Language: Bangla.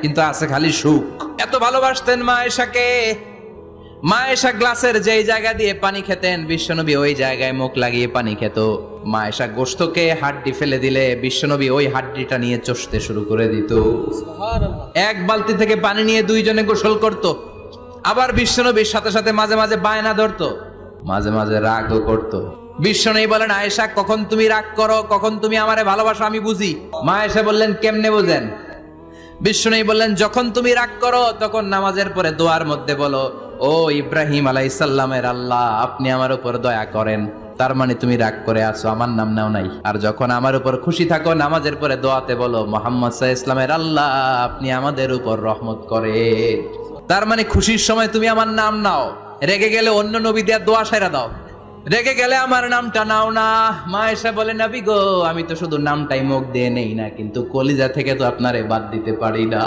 কিন্তু আছে খালি সুখ। এত ভালোবাসতেন মা আয়েশাকে। মা আয়েশা গ্লাসের যেই জায়গা দিয়ে পানি খেতেন, বিশ্বনবী ওই জায়গায় মুখ লাগিয়ে পানি খেত। মা আয়েশা গোশতকে হাড্ডি ফেলে দিলে বিশ্বনবী ওই হাড্ডিটা নিয়ে চষতে শুরু করে দিত। এক বালতি থেকে পানি নিয়ে দুইজনে গোসল করত। আবার বিশ্বনবীর সাথে সাথে মাঝে মাঝে বায়না ধরতো, মাঝে মাঝে রাগও করত। বিশ্বনবী বলেন, আয়েশা কখন তুমি রাগ করো, কখন তুমি আমারে ভালোবাসো আমি বুঝি। মা আয়েশা বললেন, কেমনে বোঝেন? বিশ্বনবী বললেন, যখন তুমি রাগ করো তখন নামাজের পরে দোয়ার মধ্যে বলো, ও ইব্রাহিম আলাইহিস সালামের আল্লাহ, আপনি আমার উপর দয়া করেন। তার মানে তুমি রাগ করে আছো, আমার নাম নাও নাই। আর যখন আমার উপর খুশি থাকো নামাজের পরে দোয়াতে বলো, মুহাম্মদ সাল্লাল্লাহু আলাইহি ওয়াসাল্লামের আল্লাহ, আপনি আমাদের উপর রহমত করেন। তার মানে খুশির সময় তুমি আমার নাম নাও, রেগে গেলে অন্য নবী দিয়ে দোয়া সাইরা দাও, রেগে গেলে আমার নামটা নাও না। মা আয়েশা বলে, নবী গো, আমি তো শুধু নামটাই মুখ দিয়ে নেই না, কিন্তু কলিজা থেকে তো আপনারে বাদ দিতে পারি না।